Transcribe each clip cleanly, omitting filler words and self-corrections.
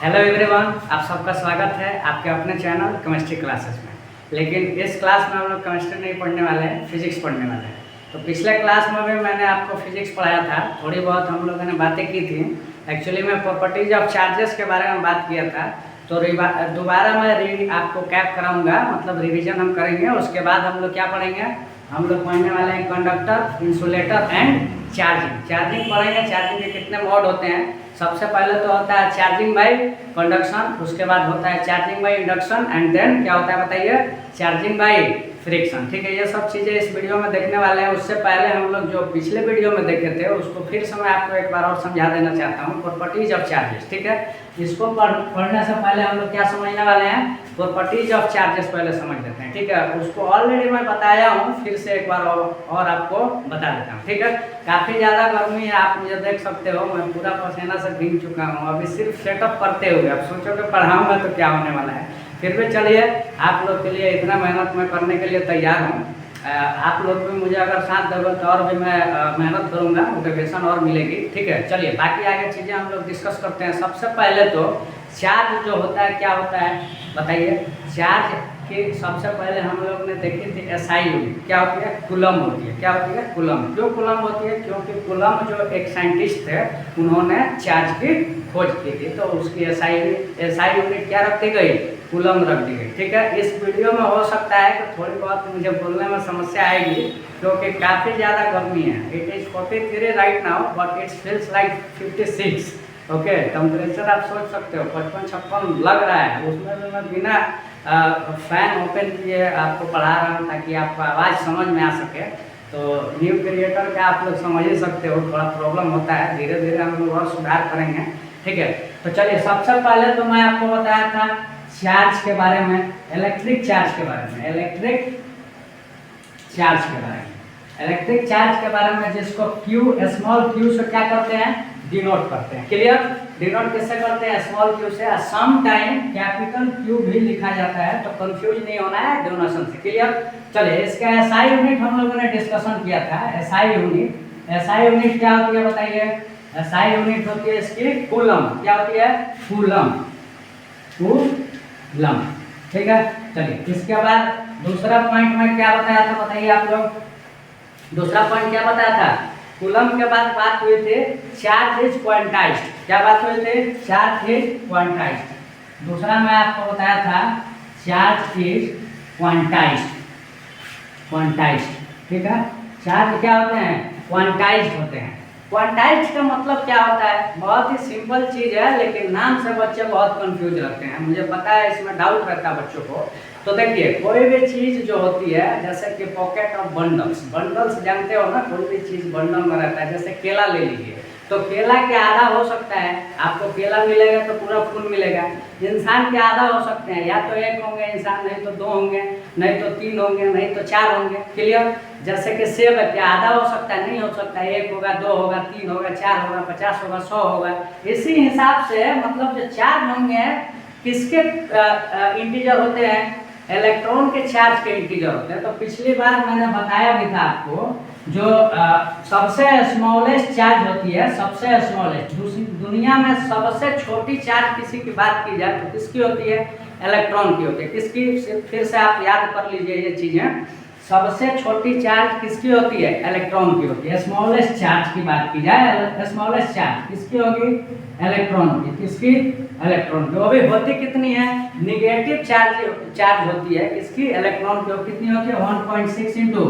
Hello everyone, आप सबका स्वागत है आपके अपने चैनल केमिस्ट्री क्लासेस में। लेकिन इस क्लास में हम लोग केमिस्ट्री नहीं पढ़ने वाले हैं, फिजिक्स पढ़ने वाले हैं। तो पिछले क्लास में भी मैंने आपको फिजिक्स पढ़ाया था, थोड़ी बहुत हम लोगों ने बातें की थी। एक्चुअली मैं प्रॉपर्टीज ऑफ चार्जेस के बारे में बात किया था, तो दोबारा मैं आपको कैप कराऊंगा, मतलब रिविजन हम करेंगे। उसके बाद हम लोग क्या पढ़ेंगे, हम लोग पढ़ने वाले हैं कंडक्टर, इंसुलेटर एंड चार्जिंग पढ़ेंगे। चार्जिंग के कितने मोड होते हैं। सबसे पहले तो होता है चार्जिंग बाय कंडक्शन, उसके बाद होता है charging by induction and then क्या होता है बताइए, चार्जिंग बाय फ्रिक्शन। ठीक है, ये सब चीज़ें इस वीडियो में देखने वाले हैं। उससे पहले हम लोग जो पिछले वीडियो में देखे थे उसको फिर से मैं आपको एक बार और समझा देना चाहता हूँ, प्रॉपर्टीज ऑफ चार्जेस। ठीक है, इसको पढ़ने से पहले हम लोग क्या समझने वाले हैं, प्रॉपर्टीज ऑफ चार्जेस पहले समझ लेते हैं। ठीक है, उसको ऑलरेडी मैं बताया हूँ, फिर से एक बार और आपको बता देता हूँ। ठीक है, काफ़ी ज़्यादा गर्मी है, आप मुझे देख सकते हो, मैं पूरा पसीना से भीग चुका हूँ। अभी सिर्फ सेटअप करते हुए, अब सोचो कि पढ़ाऊँगा तो क्या होने वाला है। फिर भी चलिए, आप लोग के लिए इतना मेहनत मैं करने के लिए तैयार हूँ। आप लोग भी मुझे अगर साथ दोगे तो और भी मैं मेहनत करूँगा, मोटिवेशन और मिलेगी। ठीक है, चलिए बाकी आगे चीज़ें हम लोग डिस्कस करते हैं। सबसे पहले तो चार्ज जो होता है क्या होता है बताइए। चार्ज की सबसे पहले हम लोग ने देखी थी एसआई यूनिट, क्या होती है, कूलम होती है। क्या होती है, कूलम। क्यों कूलम होती है, क्योंकि कूलम जो एक साइंटिस्ट थे उन्होंने चार्ज की खोज की थी, तो उसकी एसआई यूनिट क्या रखती गई, कूलम रख दी गई। ठीक है, इस वीडियो में हो सकता है कि थोड़ी बहुत मुझे बोलने में समस्या आएगी, क्योंकि काफ़ी ज़्यादा गर्मी है। It is 43 right now but it's feels like 56। Okay, temperature आप सोच सकते हो 55-56 लग रहा है। उसमें भी मैं बिना फैन ओपन किए आपको पढ़ा रहा हूँ ताकि आपको आवाज़ समझ में आ सके। तो न्यू क्रिएटर का आप लोग समझ ही सकते हो, थोड़ा प्रॉब्लम होता है, धीरे धीरे हम लोग और सुधार करेंगे। ठीक है, तो चलिए सबसे पहले तो मैं आपको बताया था चार्ज के बारे में, इलेक्ट्रिक चार्ज के बारे में, इलेक्ट्रिक चार्ज के बारे में, जिसको क्यू, स्मॉल क्यू से क्या करते हैं, डिनोट करते हैं। क्लियर, डिनोट किससे करते हैं, स्मॉल क्यू से। सम टाइम कैपिटल क्यू भी लिखा जाता है, तो कंफ्यूज नहीं होना है डोनेशन से। क्लियर, चलिए इसका एसआई यूनिट हम लोगों ने डिस्कशन किया था। एसआई यूनिट क्या होती है बताइए। एसआई यूनिट होती है इसकी कूलम। क्या होती है, कूलम। ठीक है, चलिए इसके बाद दूसरा पॉइंट में क्या बताया था बताइए आप लोग। दूसरा पॉइंट क्या बताया था, कूलम के बाद बात हुई थी चार्ज इज क्वांटाइज्ड। क्या बात हुई थी, चार्ज इज क्वांटाइज्ड। दूसरा मैं आपको बताया था चार्ज इज क्वांटाइज्ड। ठीक है, चार्ज क्या होते हैं, क्वांटाइज्ड होते हैं। क्वांटाइज्ड का मतलब क्या होता है, बहुत ही सिंपल चीज़ है, लेकिन नाम से बच्चे बहुत कंफ्यूज रहते हैं। मुझे पता है इसमें डाउट रहता है बच्चों को। तो देखिए, कोई भी चीज़ जो होती है, जैसे कि पॉकेट ऑफ बंडल्स जानते हो ना, कोई भी चीज़ बंडल में रहता है। जैसे केला ले लीजिए, तो केला के आधा हो सकता है, आपको केला मिलेगा तो पूरा फूल मिलेगा। इंसान के आधा हो सकते हैं, या तो एक होंगे इंसान, नहीं तो दो होंगे, नहीं तो तीन होंगे, नहीं तो चार होंगे। क्लियर, जैसे कि सेब है, क्या आधा हो सकता है, नहीं हो सकता है, एक होगा, दो होगा, तीन होगा, चार होगा, 50 होगा, 100 होगा। इसी हिसाब से मतलब जो चार्ज होंगे किसके इंटीजर होते हैं, इलेक्ट्रॉन के चार्ज के इंटीजर होते हैं। तो पिछली बार मैंने बताया भी था आपको, जो सबसे स्मॉलेस्ट चार्ज होती है, सबसे स्मॉलेस्ट, दुनिया में सबसे छोटी चार्ज किसी की बात की जाए तो किसकी होती है, इलेक्ट्रॉन की होती है। किसकी, फिर से आप याद कर लीजिए ये चीज़ें। सबसे छोटी चार्ज किसकी होती है, इलेक्ट्रॉन की होती है। स्मॉलेस्ट चार्ज की बात की जाए, स्मॉलेस्ट चार्ज किसकी होगी, इलेक्ट्रॉन की। किसकी, इलेक्ट्रॉन की। वो भी होती कितनी है, निगेटिव चार्ज होती है किसकी, इलेक्ट्रॉन की। कितनी होती है, 1.6 इंटू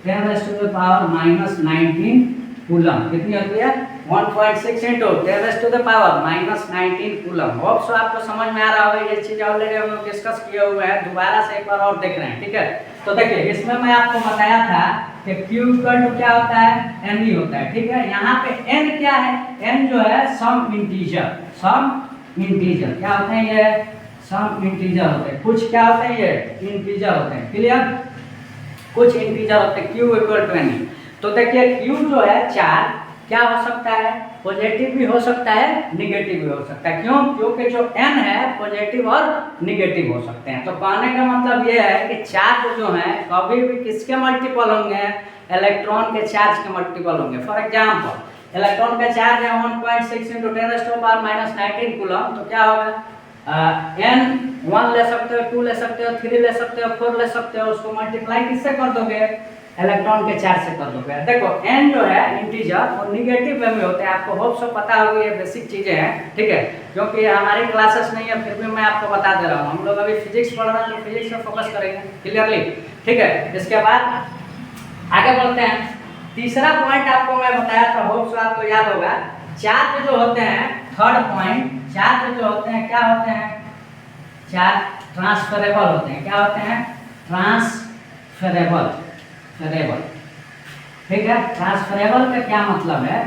10⁻⁻19 कूलम। कितनी होती है, 1.6 इंटू 10⁻⁻19 कूलम। होप सो आपको समझ में आ रहा होगा। ये चीज़ ऑलरेडी हम लोग डिस्कस किए हुए हैं, दोबारा से एक बार और देख रहे हैं। ठीक है, तो देखिए इसमें मैं आपको बताया था कि Q इक्वल टू क्या होता है, n ही होता है। ठीक है, यहाँ पे n क्या है, n जो है सम इंटीजर क्या होते हैं, ये सम इंटीजर होते हैं। कुछ क्या होते हैं, ये इंटीजर होते हैं। क्लियर, कुछ इंटीजर होते हैं। Q equal to n। तो देखिए Q जो है चार्ज क्या हो सकता है, पॉजिटिव भी हो सकता है, निगेटिव भी हो सकता है। क्यों, क्योंकि जो n है पॉजिटिव और निगेटिव हो सकते हैं। तो कहने का मतलब ये है कि चार्ज जो है कभी भी किसके मल्टीपल होंगे, इलेक्ट्रॉन के चार्ज के मल्टीपल होंगे। फॉर एग्जाम्पल इलेक्ट्रॉन का चार्ज है 1.6 इंटू 10⁻⁻⁻19 कूलम, तो क्या होगा n 1 ले सकते हो, 2 ले सकते हो, 3 ले सकते हो, 4 ले सकते हो, उसको मल्टीप्लाई किससे कर दोगे, इलेक्ट्रॉन के चार्ज से कर दोगे। देखो n जो है इंटीजर वो निगेटिव वे में होते हैं, आपको होप सो पता होगी, ये बेसिक चीजें हैं, ठीक है, क्योंकि हमारी क्लासेस नहीं है फिर भी मैं आपको बता दे रहा हूँ। हम लोग अभी फिजिक्स पढ़ रहे हैं तो फिजिक्स में फोकस करेंगे क्लियरली, ठीक है। इसके बाद आगे बढ़ते हैं। तीसरा पॉइंट आपको मैं बताया था, होप सो आपको याद होगा, चार्ज जो होते हैं, थर्ड पॉइंट, चार्ज जो होते हैं क्या होते हैं, चार्ज ट्रांसफरेबल होते हैं। क्या होते हैं, ट्रांसफरेबल, ठीक है। ट्रांसफरेबल का क्या मतलब है,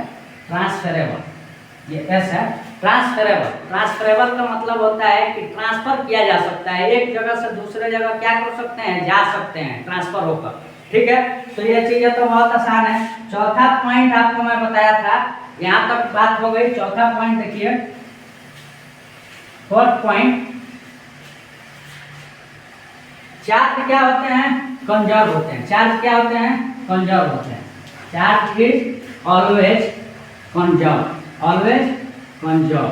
ट्रांसफरेबल ये एस है, ट्रांसफरेबल का मतलब होता है कि ट्रांसफर किया जा सकता है, एक जगह से दूसरे जगह क्या कर सकते हैं, जा सकते हैं ट्रांसफर होकर, ठीक है। तो ये चीजें तो बहुत आसान है। चौथा पॉइंट आपको मैं बताया था, यहाँ तक बात हो गई। चौथा पॉइंट देखिए, फोर्थ पॉइंट, चार्ज क्या होते हैं, कंजर्व होते हैं। चार्ज क्या होते हैं, कंजर्व होते हैं। Charge is always conserve, always conserve.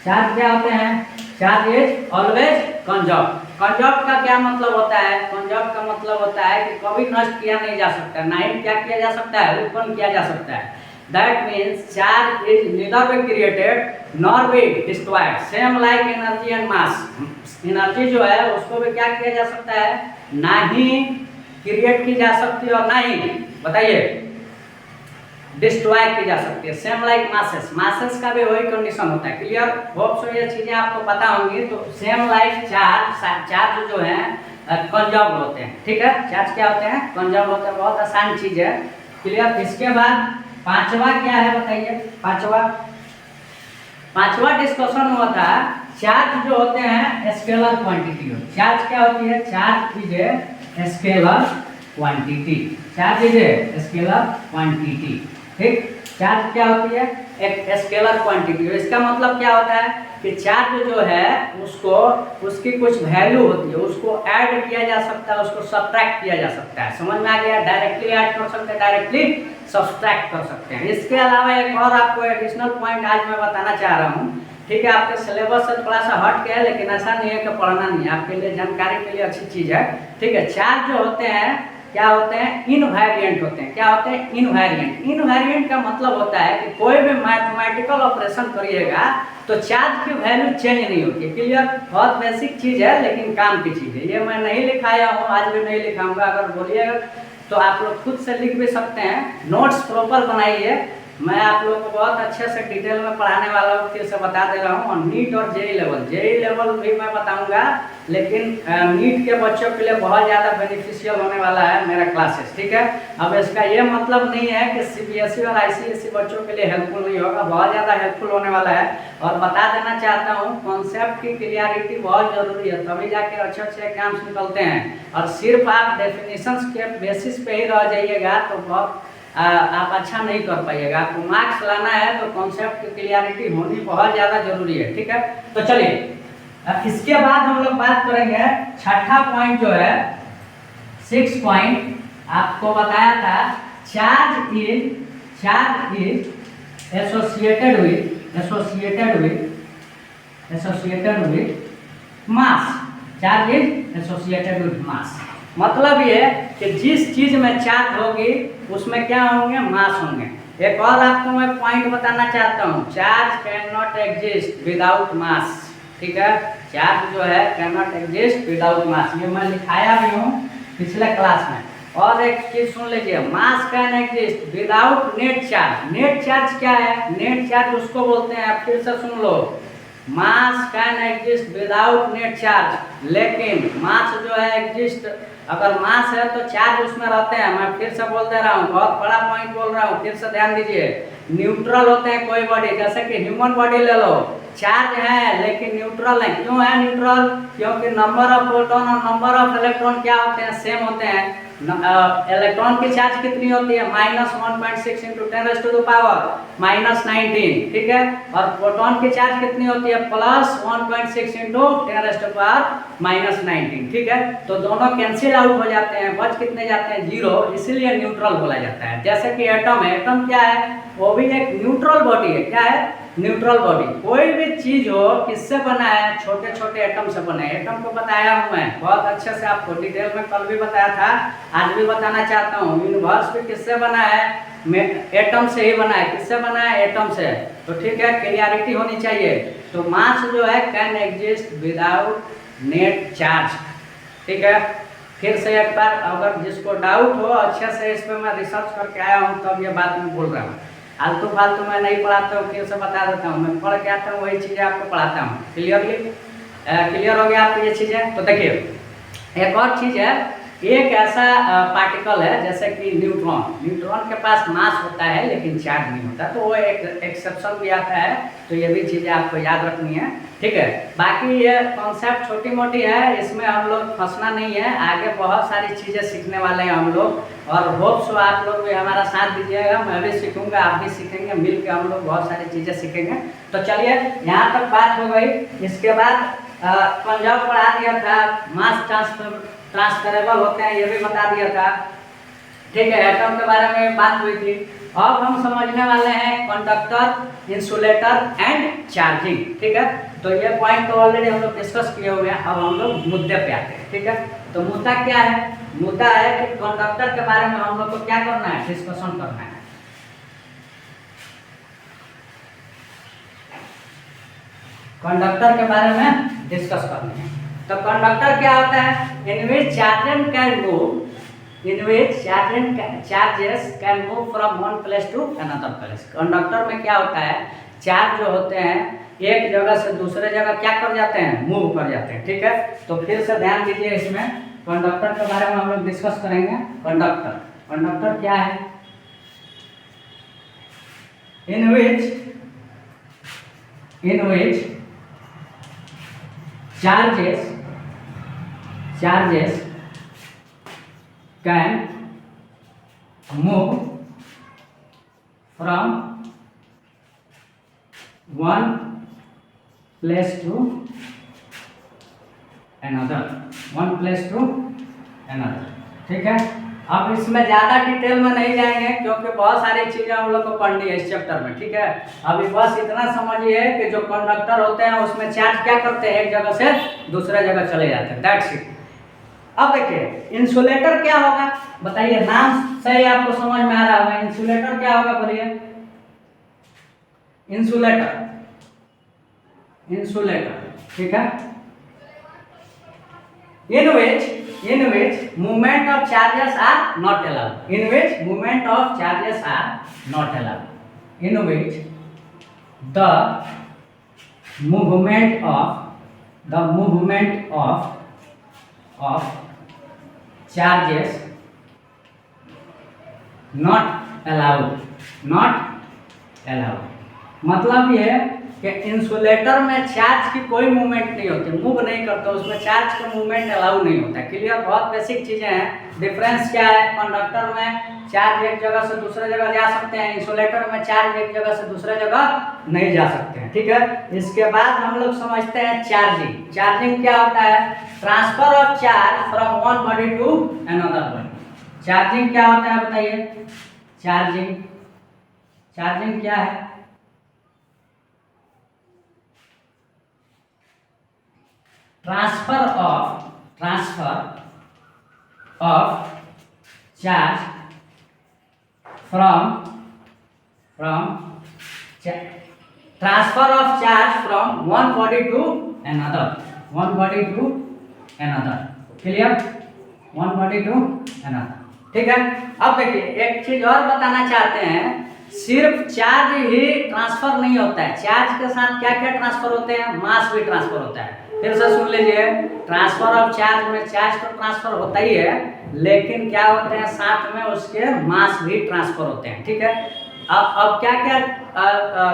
Charge क्या होते हैं, charge is always conserve. Conserve का क्या मतलब होता है, कंजर्व का मतलब होता है कि कभी नष्ट किया नहीं जा सकता, ना ही क्या किया जा सकता है, उत्पन्न किया जा सकता है। That means charge is neither be created nor be destroyed, same like energy and mass। Energy जो है उसको भी क्या किया जा सकता है, ना ही क्रिएट की जा सकती है और ना ही, बताइए, डिस्ट्रॉय की जा सकती है। सेम लाइक मासेस, मासेस का भी वही कंडीशन होता है। क्लियर, होप सो ये चीजें आपको पता होंगी। तो सेम लाइक चार्ज जो है कंजर्व होते हैं, ठीक है। चार्ज क्या होते हैं, कंजर्व होते हैं, बहुत आसान चीज है। क्लियर। इसके बाद पांचवा क्या है बताइए, पांचवा डिस्कशन हुआ था, चार्ज जो होते हैं स्केलर क्वांटिटी होती है। चार्ज क्या होती है, charge is a scalar quantity, charge is a scalar quantity, ठीक। चार्ज क्या होती है, एक स्केलर क्वांटिटी। इसका मतलब क्या होता है कि चार्ज जो है उसको, उसकी कुछ वैल्यू होती है, उसको ऐड किया जा सकता है, उसको सब्ट्रैक्ट किया जा सकता है। समझ में आ गया, डायरेक्टली ऐड कर सकते हैं, डायरेक्टली सब्ट्रैक्ट कर सकते हैं। इसके अलावा एक और आपको एडिशनल पॉइंट आज मैं बताना चाह रहा हूँ, ठीक है। आपके सिलेबस से थोड़ा सा हट के है, लेकिन ऐसा नहीं है कि पढ़ना नहीं है, आपके लिए जानकारी के लिए अच्छी चीज है, ठीक है। चार्ज जो होते हैं क्या होते हैं, इनवेरिएंट होते हैं। क्या होते हैं, इनवेरिएंट। इनवेरिएंट का मतलब होता है कि कोई भी मैथमेटिकल ऑपरेशन करिएगा तो चार्ज की वैल्यू चेंज नहीं होती। क्लियर, बहुत बेसिक चीज है लेकिन काम की चीज है। ये मैं नहीं लिखाया हूँ, आज भी नहीं लिखाऊंगा, अगर बोलिएगा तो आप लोग खुद से लिख भी सकते हैं। नोट्स प्रॉपर बनाइए, मैं आप लोगों को बहुत अच्छे से डिटेल में पढ़ाने वाला हूँ, फिर से बता दे रहा हूँ। और नीट और जेई लेवल भी मैं बताऊंगा, लेकिन नीट के बच्चों के लिए बहुत ज़्यादा बेनिफिशियल होने वाला है मेरा क्लासेस, ठीक है। अब इसका ये मतलब नहीं है कि सीबीएसई और आईसीएसई बच्चों के लिए हेल्पफुल नहीं होगा, बहुत ज़्यादा हेल्पफुल होने वाला है। और बता देना चाहता हूँ, कॉन्सेप्ट की क्लियरिटी बहुत ज़रूरी है, तभी जाके अच्छे अच्छे एग्जाम्स निकलते हैं। और सिर्फ आप डेफिनेशंस के बेसिस पे ही रह जाइएगा तो बहुत आप अच्छा नहीं कर पाइएगा। आपको मार्क्स लाना है तो कॉन्सेप्ट की क्लियरिटी होनी बहुत ज़्यादा जरूरी है, ठीक है। तो चलिए इसके बाद हम लोग बात करेंगे छठा पॉइंट जो है, 6 पॉइंट आपको बताया था, charge is associated with mass. Charge is associated with mass, मतलब ये कि जिस चीज में चार्ज होगी उसमें क्या होंगे, मास होंगे। एक और आपको मैं पॉइंट बताना चाहता हूँ, charge can not exist without mass, ठीक है। चार्ज जो है can not exist without mass, ये मैं लिखाया भी हूँ पिछले क्लास में। और एक चीज सुन लीजिए, मास can exist without net charge. Net charge क्या है, नेट चार्ज उसको बोलते हैं, आप फिर से सुन लो, mass can exist without net charge, लेकिन मास जो है एग्जिस्ट, अगर मास है तो चार्ज उसमें रहते हैं। मैं फिर से बोल दे रहा हूँ, बहुत बड़ा पॉइंट बोल रहा हूँ, फिर से ध्यान दीजिए। न्यूट्रल होते हैं कोई बॉडी, जैसे कि ह्यूमन बॉडी ले लो, चार्ज है लेकिन न्यूट्रल है। क्यों है न्यूट्रल? क्योंकि नंबर ऑफ प्रोटॉन और नंबर ऑफ इलेक्ट्रॉन क्या होते हैं? सेम होते हैं। इलेक्ट्रॉन की चार्ज कितनी होती है? -1.6 × 10⁻⁻19, ठीक है। और प्रोटॉन की चार्ज कितनी होती है? +1.6 × 10⁻19, ठीक है। तो दोनों कैंसिल आउट हो जाते हैं, बच कितने जाते हैं? 0, इसीलिए न्यूट्रल बोला जाता है। जैसे कि एटम है, एटम क्या है? वो भी एक न्यूट्रल बॉडी है। क्या है? Neutral body. कोई भी चीज हो किससे बना है? छोटे छोटे एटम से बना है। एटम को बताया हूँ मैं बहुत अच्छे से, आपको डिटेल में कल भी बताया था, आज भी बताना चाहता हूँ। यूनिवर्स भी किससे बना है? एटम से ही बना है। किससे बना है? एटम से। तो ठीक है, क्लियरिटी होनी चाहिए। तो मास जो है can exist without net charge, ठीक है। फिर से एक बार, अगर जिसको डाउट हो अच्छे से, इस पर मैं रिसर्च करके आया हूँ तब ये बात मैं बोल रहा हूँ। आलतू फालतू मैं नहीं पढ़ाता हूँ, फिर से बता देता हूँ। मैं पढ़ के आता हूँ, वही चीज़ें आपको पढ़ाता हूँ। क्लियर हो गया आपको ये चीज़ें? तो देखिए एक और चीज़ है, एक ऐसा पार्टिकल है जैसे कि न्यूट्रॉन। न्यूट्रॉन के पास मास होता है लेकिन चार्ज नहीं होता, तो वो एक एक्सेप्शन भी आता है। तो ये भी चीज़ें आपको याद रखनी है, ठीक है। बाकी ये कॉन्सेप्ट छोटी मोटी है, इसमें हम लोग फंसना नहीं है। आगे बहुत सारी चीज़ें सीखने वाले हैं हम लोग, और होप सो आप लोग भी हमारा साथ दीजिएगा। मैं भी सीखूंगा, आप भी सीखेंगे, मिल के हम लोग बहुत सारी चीज़ें सीखेंगे। तो चलिए, यहाँ तक बात हो गई। इसके बाद पंजाब पढ़ा दिया था, मास ट्रांसफरेबल होते हैं, ये भी बता दिया था, ठीक है। एटम के बारे में बात हुई थी। अब हम समझने वाले हैं कंडक्टर, इंसुलेटर एंड चार्जिंग, ठीक है। तो ये पॉइंट तो ऑलरेडी हम लोग डिस्कस किए हुए हैं। अब हम लोग मुद्दे पे आते हैं, ठीक है। तो मुद्दा क्या है? मुद्दा है कि कंडक्टर के बारे में हम लोग को क्या करना है? डिस्कशन करना है। कंडक्टर के बारे में डिस्कस करना है। तो कंडक्टर क्या होता है? In which charges can move, in which charges can move from one place to another place। Conductor में क्या होता है? चार्ज जो होते हैं एक जगह से दूसरे जगह क्या कर जाते हैं? मूव कर जाते हैं, ठीक है। तो फिर से ध्यान दीजिए, इसमें कंडक्टर के बारे में हम लोग डिस्कस करेंगे। कंडक्टर क्या है? in which charges can move from one place to another, ठीक है। अब इसमें ज़्यादा डिटेल में नहीं जाएंगे क्योंकि बहुत सारी चीज़ें हम लोग को पढ़नी है इस चैप्टर में, ठीक है। अभी बस इतना समझिए कि जो कंडक्टर होते हैं उसमें चार्ज क्या करते हैं? एक जगह से दूसरे जगह चले जाते हैं, दैट्स इट। अब देखिए इंसुलेटर क्या होगा? बताइए, नाम से ही आपको समझ में आ रहा होगा। इंसुलेटर क्या होगा? बोलिए। इंसुलेटर, ठीक है। in which movement of charges are not allowed, in which movement of charges are not allowed, in which the movement of charges not allowed। मतलब ये कि इंसुलेटर में चार्ज की कोई मूवमेंट नहीं होती, मूव नहीं करता, उसमें चार्ज का मूवमेंट अलाउ नहीं होता। क्लियर? बहुत बेसिक चीज़ें हैं। डिफरेंस क्या है? कंडक्टर में चार्ज एक जगह से दूसरे जगह जा सकते हैं, इंसुलेटर में चार्ज एक जगह से दूसरे जगह नहीं जा सकते हैं, ठीक है। इसके बाद हम लोग समझते हैं चार्जिंग क्या होता है? Transfer of charge from one body to another body. Charging क्या होता है? बताइए। चार्जिंग क्या है? Transfer of charge from one body to another, clear? One body to another, ठीक है। अब देखिए एक चीज और बताना चाहते हैं, सिर्फ चार्ज ही ट्रांसफर नहीं होता है, चार्ज के साथ क्या क्या ट्रांसफर होते हैं? मास भी ट्रांसफर होता है। फिर से सुन लीजिए, ट्रांसफर ऑफ चार्ज में चार्ज तो ट्रांसफर होता ही है, लेकिन क्या होते हैं? साथ में उसके मास भी ट्रांसफर होते हैं, ठीक है। अब क्या क्या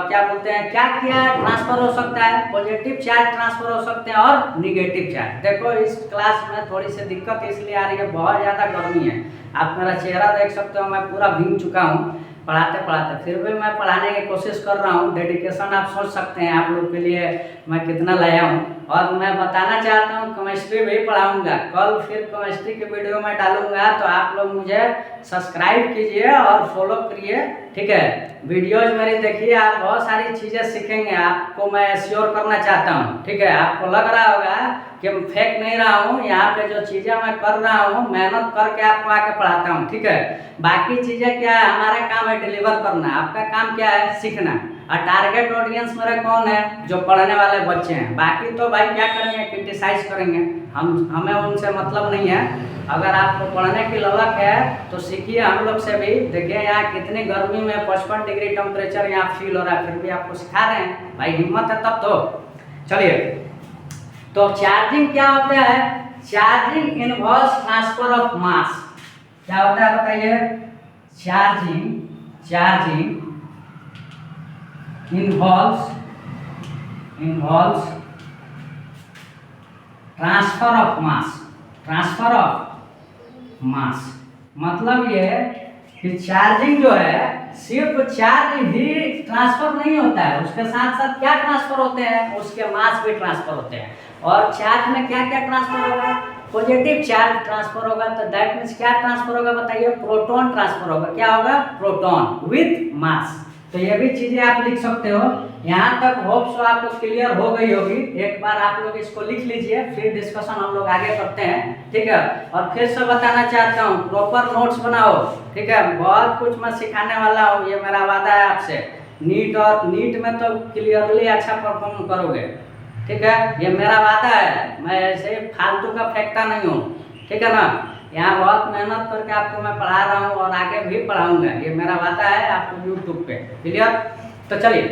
क्या बोलते हैं, क्या क्या ट्रांसफर हो सकता है? पॉजिटिव चार्ज ट्रांसफर हो सकते हैं और निगेटिव चार्ज। देखो इस क्लास में थोड़ी सी दिक्कत इसलिए आ रही है, बहुत ज़्यादा गर्मी है। आप मेरा चेहरा देख सकते हो, मैं पूरा भीग चुका हूँ पढ़ाते पढ़ाते, फिर भी मैं पढ़ाने की कोशिश कर रहा हूँ। डेडिकेशन आप सोच सकते हैं आप लोग के लिए मैं कितना लाया हूँ। और मैं बताना चाहता हूँ केमिस्ट्री भी पढ़ाऊँगा, कल फिर केमिस्ट्री की वीडियो में डालूंगा, तो आप लोग मुझे सब्सक्राइब कीजिए और फॉलो करिए, ठीक है। वीडियोज मेरी देखिए, आप बहुत सारी चीज़ें सीखेंगे, आपको मैं श्योर करना चाहता हूँ, ठीक है। आपको लग रहा होगा कि मैं फेक नहीं रहा हूँ, यहाँ पे जो चीज़ें मैं कर रहा हूँ मेहनत करके आपको आके पढ़ाता हूँ, ठीक है। बाकी चीज़ें क्या है, हमारा काम है डिलीवर करना, आपका काम क्या है सीखना। और टारगेट ऑडियंस मेरा कौन है? जो पढ़ने वाले बच्चे हैं। बाकी तो भाई क्या करेंगे, क्रिटिसाइज करेंगे, हमें उनसे मतलब नहीं है। अगर आपको पढ़ने की ललक है तो सीखिए हम लोग से भी। देखिए यहाँ कितनी गर्मी में 55 डिग्री टेम्परेचर यहाँ फील हो रहा है, फिर भी आपको सिखा रहे हैं, भाई हिम्मत है तब तो। चलिए, तो चार्जिंग क्या होता है? Charging involves transfer of mass. क्या होता है बताइए? Charging involves transfer of mass. मतलब ये कि चार्जिंग जो है सिर्फ चार्ज ही ट्रांसफर नहीं होता है, उसके साथ साथ क्या ट्रांसफर होते हैं? उसके मास भी ट्रांसफर होते हैं। और चार्ज में क्या क्या ट्रांसफर होगा? पॉजिटिव चार्ज ट्रांसफर होगा, तो दैट मीन्स क्या ट्रांसफर होगा बताइए? प्रोटॉन ट्रांसफर होगा। क्या होगा? Proton with mass. तो ये भी चीजें आप लिख सकते हो। यहाँ तक होप सो आपको क्लियर हो गई होगी। एक बार आप लोग इसको लिख लीजिए, फिर डिस्कशन हम लोग आगे करते हैं, ठीक है। और फिर से बताना चाहता हूँ, प्रॉपर नोट्स बनाओ, ठीक है। बहुत कुछ मैं सिखाने वाला हूँ, ये मेरा वादा है आपसे। नीट में तो क्लियरली अच्छा परफॉर्म करोगे, ठीक है, ये मेरा वादा है। मैं ऐसे फालतू का फेंकता नहीं हूँ, ठीक है ना। यहाँ बहुत मेहनत करके आपको मैं पढ़ा रहा हूँ और आगे भी पढ़ाऊंगा, ये मेरा वादा है आपको यूट्यूब पे, क्लियर। तो चलिए,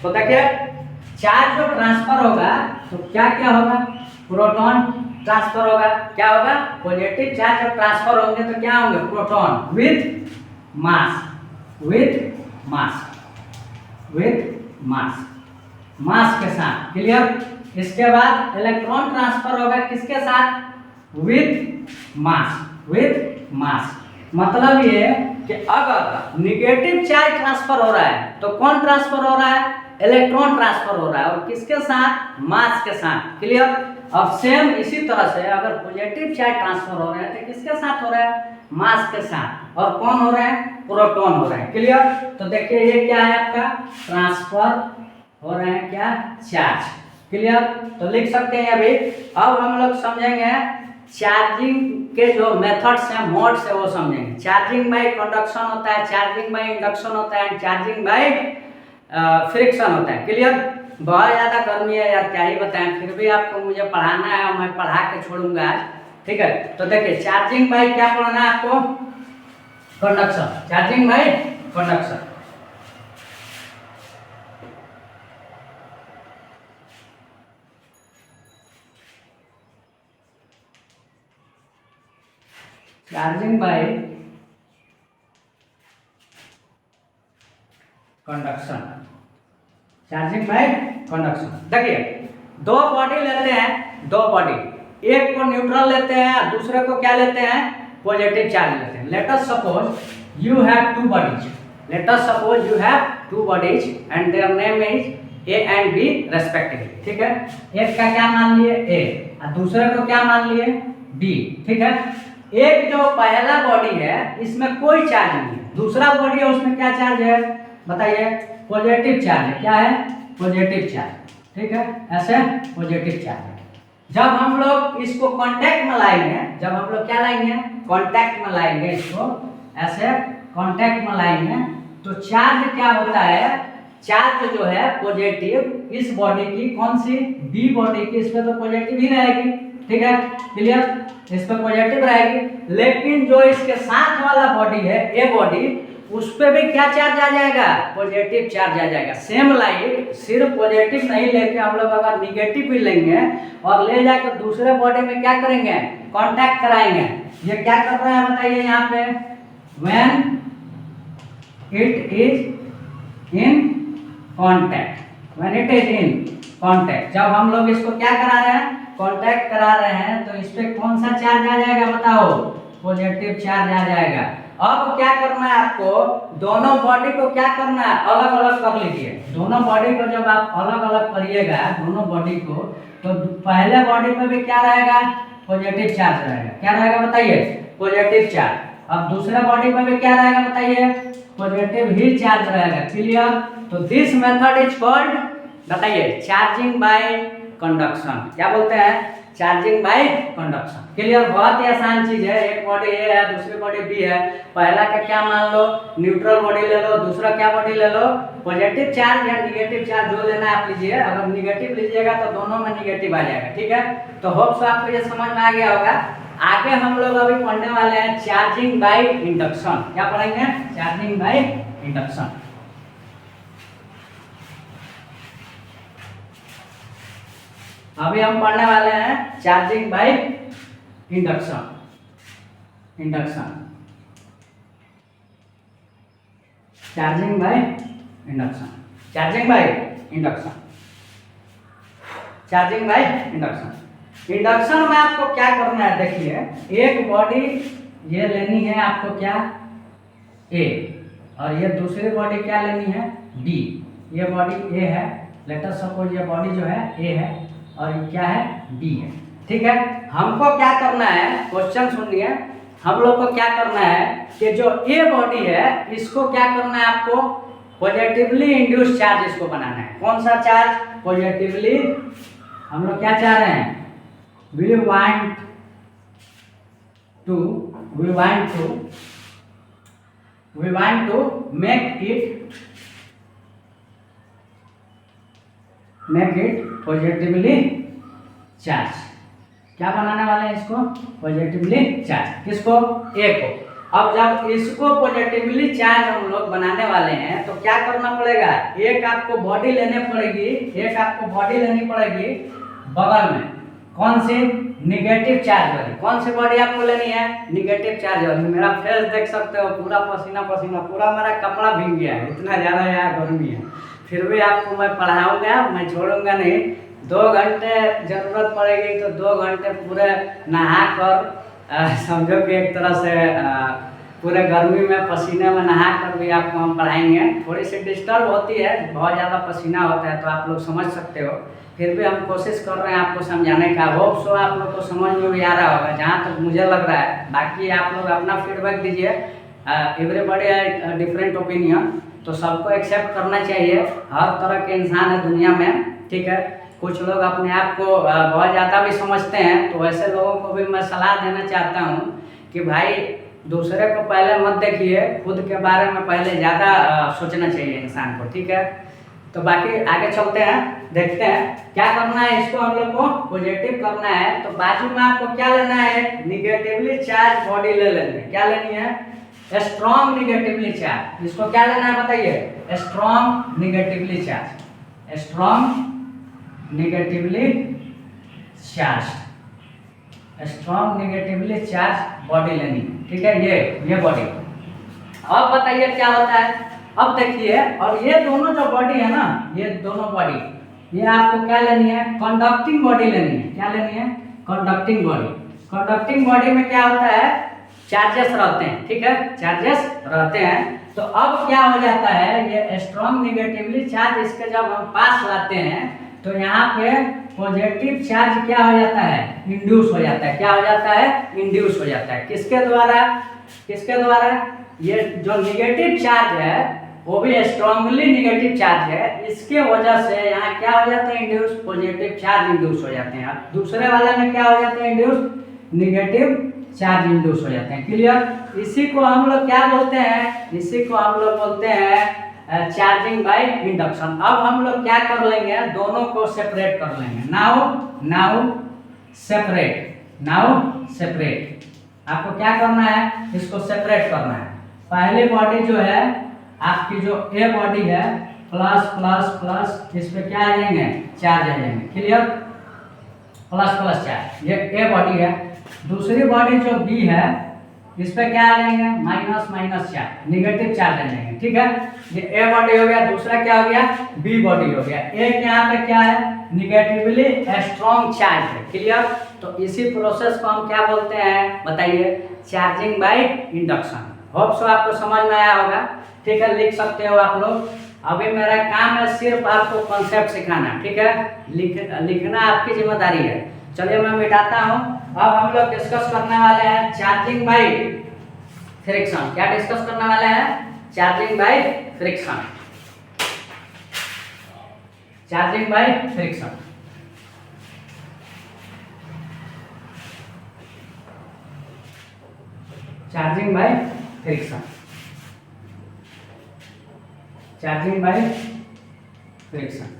तो देखिए चार्ज जो ट्रांसफर होगा तो क्या क्या होगा? प्रोटॉन ट्रांसफर होगा। क्या होगा? पॉजिटिव चार्ज जब ट्रांसफर होंगे तो क्या होंगे? प्रोटॉन विथ मास, मास के साथ, क्लियर। इसके बाद इलेक्ट्रॉन ट्रांसफर होगा किसके साथ? With mass. मतलब ये कि अगर निगेटिव चार्ज ट्रांसफर हो रहा है तो कौन ट्रांसफर हो रहा है? इलेक्ट्रॉन ट्रांसफर हो रहा है, और किसके साथ? मास के साथ, क्लियर। अब सेम इसी तरह से अगर पॉजिटिव चार्ज ट्रांसफर हो रहा है तो किसके साथ हो रहा है? मास के साथ। और कौन हो रहा है? प्रोटॉन हो रहा है, क्लियर। तो देखिए ये क्या है आपका? ट्रांसफर हो रहा है क्या? Charge, clear. तो लिख सकते हैं अभी। अब हम लोग समझेंगे चार्जिंग के जो मेथड्स हैं, मोड्स है, वो समझेंगे। चार्जिंग बाय कंडक्शन होता है, चार्जिंग बाय इंडक्शन होता है, चार्जिंग बाय फ्रिक्शन होता है, क्लियर। बहुत ज़्यादा गर्मी है यार, क्या ही बताएं, फिर भी आपको मुझे पढ़ाना है और मैं पढ़ा के छोड़ूंगा आज, ठीक है। तो देखिए चार्जिंग बाय क्या पढ़ना है आपको? Conduction, charging by conduction. Charging by conduction, charging by conduction. देखिए दो बॉडी लेते हैं, दो बॉडी, एक को न्यूट्रल लेते हैं, दूसरे को क्या लेते हैं? पॉजिटिव चार्ज लेते हैं। Let us suppose you have two bodies, and their name is A and B respectively, ठीक है। एक का क्या मान लिए? ए, और दूसरे को क्या मान लिए? बी, ठीक है। एक जो पहला बॉडी है इसमें कोई चार्ज नहीं है, दूसरा बॉडी है उसमें क्या चार्ज है बताइए? पॉजिटिव चार्ज है। क्या है? पॉजिटिव चार्ज, ठीक है, ऐसे पॉजिटिव चार्ज है। जब हम लोग इसको कांटेक्ट में लाएंगे, जब हम लोग क्या लाएंगे? कांटेक्ट में लाएंगे, इसको ऐसे कांटेक्ट में लाएंगे, तो चार्ज क्या होता है? चार्ज जो है पॉजिटिव इस बॉडी की, कौन सी? बी बॉडी की, इस पे तो पॉजिटिव ही रहेगी, ठीक है, क्लियर। इस पे पॉजिटिव रहेगी, लेकिन जो इसके साथ वाला बॉडी है, ए बॉडी, उस पे भी क्या चार्ज आ जाएगा, पॉजिटिव चार्ज आ जाएगा। सेम लाइट सिर्फ पॉजिटिव नहीं लेके हम लोग अगर निगेटिव भी लेंगे और ले जाकर दूसरे बॉडी में क्या करेंगे, कांटेक्ट कराएंगे। ये क्या कर रहा है बताइए यहाँ पे, when it is in contact, when it is in contact, जब हम लोग इसको क्या करा रहे हैं, कांटेक्ट करा रहे हैं, तो इस पे कौन सा चार्ज आ जाएगा बताओ, पॉजिटिव चार्ज आ जाएगा। अब क्या करना है आपको, दोनों बॉडी को क्या करना है, अलग अलग कर लीजिए। दोनों बॉडी को जब आप अलग अलग करिएगा, दोनों बॉडी को, तो पहले बॉडी पे भी क्या रहेगा, पॉजिटिव चार्ज रहेगा। क्या रहेगा बताइए, पॉजिटिव चार्ज। अब दूसरे बॉडी पे भी क्या रहेगा बताइए, पॉजिटिव ही चार्ज रहेगा। क्लियर। तो दिस मेथड इज कॉल्ड, बताइए, चार्जिंग बाय कंडक्शन। क्या बोलते हैं, चार्जिंग बाय कंडक्शन। क्लियर। बहुत ही आसान चीज है। एक बॉडी ए है, दूसरी बॉडी बी है। पहला का क्या मान लो, न्यूट्रल बॉडी ले लो, दूसरा क्या बॉडी ले लो, पॉजिटिव चार्ज या निगेटिव चार्ज, जो लेना है आप लीजिए। अगर निगेटिव लीजिएगा तो दोनों में निगेटिव आ जाएगा। ठीक है। तो होप सो आपको ये समझ में आ गया होगा। आगे हम लोग अभी पढ़ने वाले हैं चार्जिंग बाय इंडक्शन। क्या पढ़ेंगे, चार्जिंग बाय इंडक्शन। अभी हम पढ़ने वाले हैं charging by induction. Charging by induction, charging by induction, charging by induction. Induction में आपको क्या करना है, देखिए, एक बॉडी ये लेनी है आपको, क्या, ए, और ये दूसरी बॉडी क्या लेनी है, बी। ये बॉडी ए है, लेट अस सपोज ये बॉडी जो है ए है और ये क्या है, बी है। ठीक है। हमको क्या करना है, क्वेश्चन सुनिए, हम लोग को क्या करना है कि जो ए बॉडी है इसको क्या करना है आपको, पॉजिटिवली इंड्यूस चार्ज इसको बनाना है। कौन सा चार्ज, पॉजिटिवली। हम लोग क्या चाह रहे हैं, we want to make it positively charge. क्या बनाने वाले हैं इसको, पॉजिटिवली चार्ज। किसको, ए को। अब जब इसको पॉजिटिवली चार्ज हम लोग बनाने वाले हैं तो क्या करना पड़ेगा, एक आपको बॉडी लेनी पड़ेगी बगल में। कौन सी, निगेटिव चार्ज वाली। कौन सी बॉडी आपको लेनी है, निगेटिव चार्ज वाली। मेरा फेस देख सकते हो, पूरा पसीना पसीना, पूरा मेरा कपड़ा भीग गया है, इतना ज़्यादा यहाँ गर्मी है। फिर भी आपको मैं पढ़ाऊंगा, मैं छोड़ूंगा नहीं। 2 घंटे जरूरत पड़ेगी तो 2 घंटे पूरे नहा कर, समझो कि एक तरह से पूरे गर्मी में पसीने में नहा कर भी आपको हम पढ़ाएंगे। थोड़ी सी डिस्टर्ब होती है, बहुत ज़्यादा पसीना होता है, तो आप लोग समझ सकते हो। फिर भी हम कोशिश कर रहे हैं आपको समझाने का। होप सो आप लोग को समझ में भी आ रहा होगा, जहाँ तक मुझे लग रहा है। बाकी आप लोग अपना फीडबैक दीजिए। एवरीबॉडी है डिफरेंट ओपिनियन, तो सबको एक्सेप्ट करना चाहिए। हर तरह के इंसान है दुनिया में। ठीक है। कुछ लोग अपने आप को बहुत ज़्यादा भी समझते हैं, तो ऐसे लोगों को भी मैं सलाह देना चाहता हूँ कि भाई दूसरे को पहले मत देखिए, खुद के बारे में पहले ज़्यादा सोचना चाहिए इंसान को। ठीक है। तो बाकी आगे चलते हैं, देखते हैं क्या करना है। इसको हम लोग को पॉजिटिव करना है, तो बाजू में आपको क्या लेना है, निगेटिवली चार्ज बॉडी ले लेनी है। क्या लेनी है, स्ट्रॉन्ग निगेटिवली चार्ज। इसको क्या लेना है बताइए, strong negatively charge, strong negatively charge, strong negatively charge body लेनी। ठीक है। ये बॉडी। अब बताइए क्या होता है। अब देखिए, और ये दोनों जो बॉडी है ना, ये दोनों बॉडी, ये आपको क्या लेनी है, कंडक्टिंग बॉडी लेनी है। क्या लेनी है, कंडक्टिंग बॉडी। कंडक्टिंग बॉडी में क्या होता है, चार्जेस रहते हैं। ठीक है, चार्जेस रहते हैं। तो अब क्या हो जाता है, ये स्ट्रॉन्ग निगेटिवली चार्ज इसके जब हम पास लाते हैं तो यहाँ पे पॉजिटिव चार्ज क्या हो जाता है, इंड्यूस हो जाता है। क्या हो जाता है, इंड्यूस हो जाता है। किसके द्वारा, ये जो निगेटिव चार्ज है वो भी स्ट्रांगली निगेटिव चार्ज है, इसके वजह से यहाँ क्या हो जाता है, इंड्यूस, पॉजिटिव चार्ज इंड्यूस हो जाते हैं। दूसरे वाले में क्या हो जाता है, इंड्यूस, निगेटिव चार्ज इंड्यूस हो जाते हैं। क्लियर। इसी को हम लोग क्या बोलते हैं, इसी को हम लोग बोलते हैं चार्जिंग बाय इंडक्शन। अब हम लोग क्या कर लेंगे, दोनों को सेपरेट कर लेंगे। Now separate. आपको क्या करना है, इसको सेपरेट करना है। पहली बॉडी जो है आपकी जो ए बॉडी है प्लस प्लस प्लस, इस पे क्या आ जाएंगे चार्ज आ जाएंगे, क्लियर, प्लस प्लस चार्ज, ये ए बॉडी है। दूसरी बॉडी जो बी है इस पे क्या आ जाएंगे minus minus charge, negative charge आ जाएंगे, ठीक है। ये ए बॉडी हो गया, दूसरा क्या हो गया बी बॉडी हो गया। ए के यहाँ पे क्या है निगेटिवली स्ट्रॉन्ग चार्ज है, क्लियर। तो इसी प्रोसेस को हम क्या बोलते हैं बताइए, charging by induction. Hope so आपको समझ में आया होगा, ठीक है, लिख सकते हो आप लोग। अभी मेरा काम है सिर्फ आपको कॉन्सेप्ट सिखाना, ठीक है, लिखना आपकी जिम्मेदारी है। चलिए मैं मिटाता हूँ। अब हम लोग डिस्कस करने वाले हैं चार्जिंग बाय फ्रिक्शन। क्या डिस्कस करने वाले हैं, charging by friction, charging by friction. Charging by friction, charging by friction.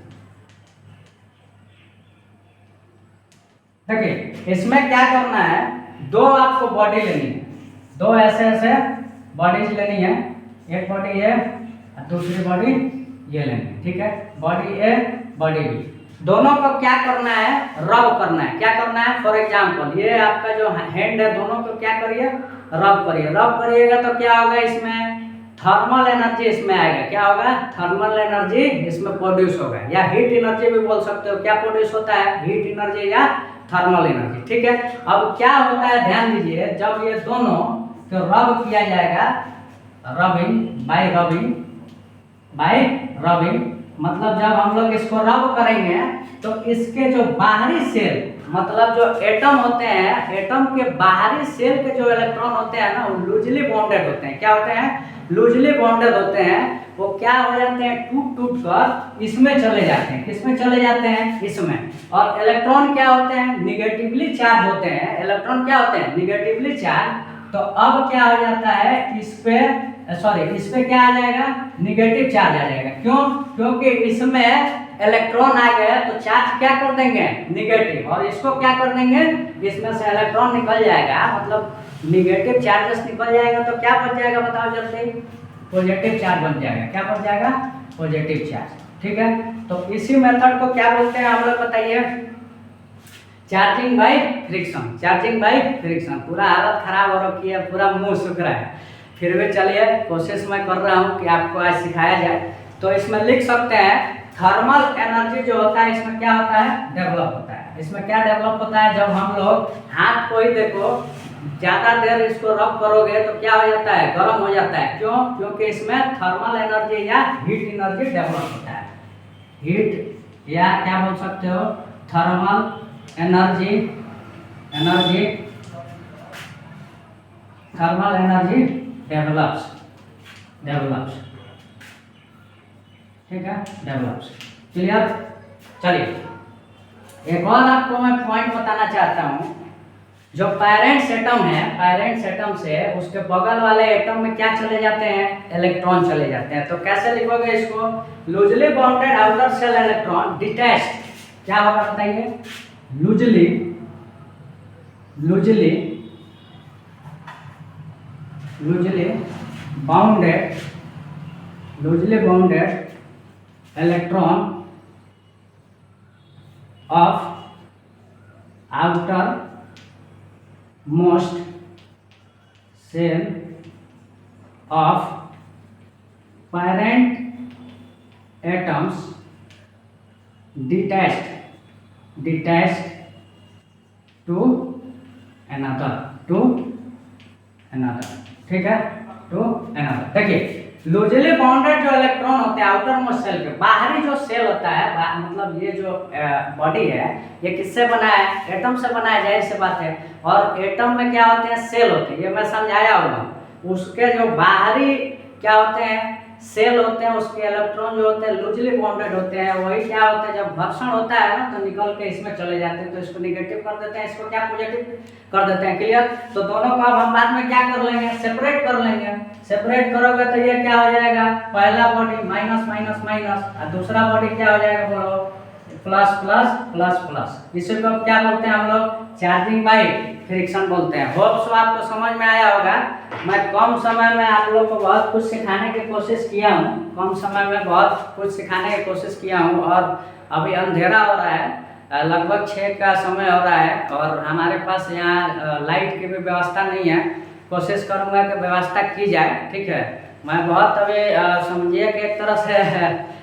देखिए इसमें क्या करना है, दो आपको बॉडी लेनी है, दो ऐसे ऐसे बॉडीज लेनी है, एक बॉडी ये और दूसरी बॉडी ये लेनी है, ठीक है। बॉडी ए बॉडी बी, दोनों को क्या करना है रब करना है। क्या करना है, फॉर एग्जांपल ये आपका जो हैंड है दोनों को क्या करिए रब करिए। रब करिएगा तो क्या होगा, इसमें थर्मल एनर्जी इसमें आएगा। क्या होगा, थर्मल एनर्जी इसमें प्रोड्यूस होगा, या हीट एनर्जी भी बोल सकते हो। क्या प्रोड्यूस होता है, हीट एनर्जी या थर्मल एनर्जी, ठीक है। अब क्या होता है ध्यान दीजिए, जब ये दोनों को रब किया जाएगा, rubbing bye rubbing, bye rubbing मतलब जब हम लोग इसको रब करेंगे तो इसके जो बाहरी सेल मतलब जो एटम होते हैं, एटम के बाहरी सेल के जो इलेक्ट्रॉन होते हैं ना वो लूजली बॉन्डेड होते हैं। क्या होते हैं, लूजली बॉन्डेड होते हैं। वो क्या हो जाते हैं, टूट टूट कर इसमें चले जाते हैं। किसमें चले जाते हैं, इसमें। और इलेक्ट्रॉन क्या होते हैं, निगेटिवली चार्ज होते हैं। इलेक्ट्रॉन क्या होते हैं, निगेटिवली चार्ज। तो अब क्या हो जाता है, इस पे क्या आ जाएगा, निगेटिव चार्ज आ जाएगा। क्यों, क्योंकि इसमें इलेक्ट्रॉन आ गया तो चार्ज क्या कर देंगे निगेटिव, और इसको क्या कर देंगे, इसमें से इलेक्ट्रॉन निकल जाएगा, मतलब निगेटिव चार्जेस निकल जाएगा। तो क्या बच जाएगा बताओ जल्दी, पॉजिटिव चार्ज बन जाएगा। क्या बन जाएगा, पॉजिटिव चार्ज, ठीक है। तो इसी मेथड को क्या बोलते हैं हम लोग बताइए, charging by friction. Charging by friction. पूरा हालत खराब हो रखी है, पूरा मुंह सूख रहा है, फिर भी चलिए कोशिश मैं कर रहा हूँ कि आपको आज सिखाया जाए। तो इसमें लिख सकते हैं थर्मल एनर्जी जो होता है इसमें क्या होता है, डेवलप होता है। इसमें क्या डेवलप होता है, जब हम लोग हाथ को ही देखो ज़्यादा देर इसको रब करोगे तो क्या हो जाता है, गर्म हो जाता है। क्यों, क्योंकि इसमें थर्मल एनर्जी या हीट एनर्जी डेवलप होता है। हीट या क्या बोल सकते हो, thermal energy, thermal energy develops, ठीक है, डेवलप्स, क्लियर। चलिए एक और आपको मैं पॉइंट बताना चाहता हूँ। जो पेरेंट्स एटम है, पेरेंट्स एटम से उसके बगल वाले एटम में क्या चले जाते हैं, इलेक्ट्रॉन चले जाते हैं। तो कैसे लिखोगे इसको, loosely bounded outer shell electron detached, क्या होगा बताइए, loosely bounded electron of outermost shell of parent atoms detached to another, ठीक है, टू अनदर। देखिए लूजली बाउंडेड जो इलेक्ट्रॉन होते हैं आउटर मोस्ट सेल के, बाहरी जो सेल होता है, मतलब ये जो बॉडी है ये किससे बना है, एटम से बना है, जाहिर सी बात है। और एटम में क्या होते हैं, सेल होते हैं, ये मैं समझाया होगा। उसके जो बाहरी क्या होते हैं, सेल होते हैं, उसके इलेक्ट्रॉन जो होते हैं लूजली बॉन्डेड होते हैं। वही क्या होता है, जब घर्षण होता है ना तो निकल के इसमें चले जाते हैं, तो इसको नेगेटिव कर देते हैं, इसको क्या पॉजिटिव कर देते हैं। क्लियर। तो दोनों को अब हम बाद में क्या कर लेंगे, सेपरेट कर लेंगे। सेपरेट करोगे तो ये क्या हो जाएगा, पहला बॉडी माइनस माइनस माइनस, और दूसरा बॉडी क्या हो जाएगा बोलो, प्लस प्लस प्लस प्लस, इसी को क्या बोलते हैं हम लोग, चार्जिंग बाई फ्रिक्शन बोलते हैं। होप सो आपको समझ में आया होगा। मैं कम समय में आप लोग को बहुत कुछ सिखाने की कोशिश किया हूँ, कम समय में बहुत कुछ सिखाने की कोशिश किया हूँ। और अभी अंधेरा हो रहा है, लगभग 6 का समय हो रहा है और हमारे पास यहाँ लाइट की भी व्यवस्था नहीं है। कोशिश करूँगा कि व्यवस्था की जाए, ठीक है। मैं बहुत अभी समझिए कि एक तरह से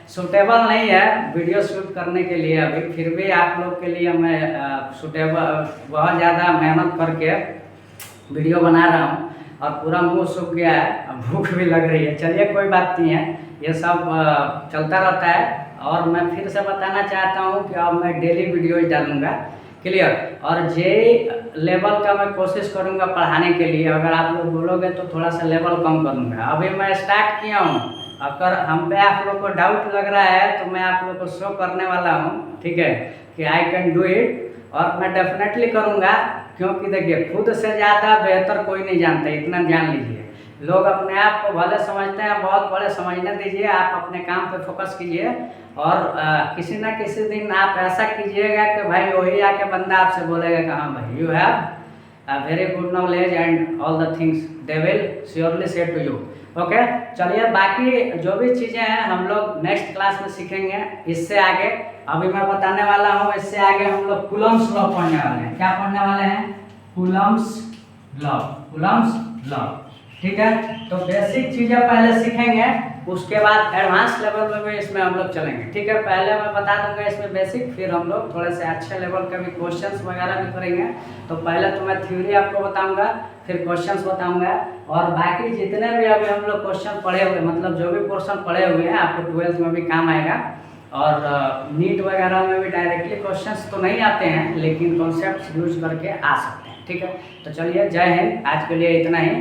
सूटेबल नहीं है वीडियो शूट करने के लिए अभी, फिर भी आप लोग के लिए मैं सूटेबल बहुत ज़्यादा मेहनत करके वीडियो बना रहा हूँ और पूरा मुंह सूख गया है, भूख भी लग रही है। चलिए कोई बात नहीं है, ये सब चलता रहता है। और मैं फिर से बताना चाहता हूँ कि अब मैं डेली वीडियोज डालूँगा, क्लियर। और जे लेवल का मैं कोशिश करूँगा पढ़ाने के लिए, अगर आप लोग बोलोगे तो थोड़ा सा लेवल कम करूँगा। अभी मैं स्टार्ट किया हूँ, अगर हम पे आप लोग को डाउट लग रहा है तो मैं आप लोग को शो करने वाला हूँ, ठीक है, कि आई कैन डू इट। और मैं डेफिनेटली करूँगा, क्योंकि देखिए खुद से ज़्यादा बेहतर कोई नहीं जानता, इतना जान लीजिए। लोग अपने आप को भले समझते हैं, बहुत बड़े समझने दीजिए, आप अपने काम पे फोकस कीजिए। और किसी ना किसी दिन आप ऐसा कीजिएगा कि भाई वही आके बंदा आपसे बोलेगा कि हाँ भाई you have very good knowledge and all the things they will surely say to you. Okay, चलिए बाकी जो भी चीज़ें हैं हम लोग नेक्स्ट क्लास में सीखेंगे। इससे आगे अभी मैं बताने वाला हूँ, इससे आगे हम लोग कूलम्स लॉ पढ़ने वाले हैं। क्या पढ़ने वाले हैं? कूलम्स लॉ, कूलम्स लॉ, ठीक है। तो बेसिक चीज़ें पहले सीखेंगे, उसके बाद एडवांस लेवल में भी इसमें हम लोग चलेंगे, ठीक है। पहले मैं बता दूंगा इसमें बेसिक, फिर हम लोग थोड़े से अच्छे लेवल के भी क्वेश्चंस वगैरह भी करेंगे। तो पहले तो मैं थ्योरी आपको बताऊंगा, फिर क्वेश्चंस बताऊंगा, और बाकी जितने भी अभी हम लोग क्वेश्चन पढ़े हुए, मतलब जो भी पोर्शन पढ़े हुए हैं आपको 12th में भी काम आएगा। और नीट वगैरह में भी डायरेक्टली क्वेश्चंस तो नहीं आते हैं, लेकिन कॉन्सेप्ट यूज करके आ सकते हैं, ठीक है। तो चलिए, जय हिंद, आज के लिए इतना ही।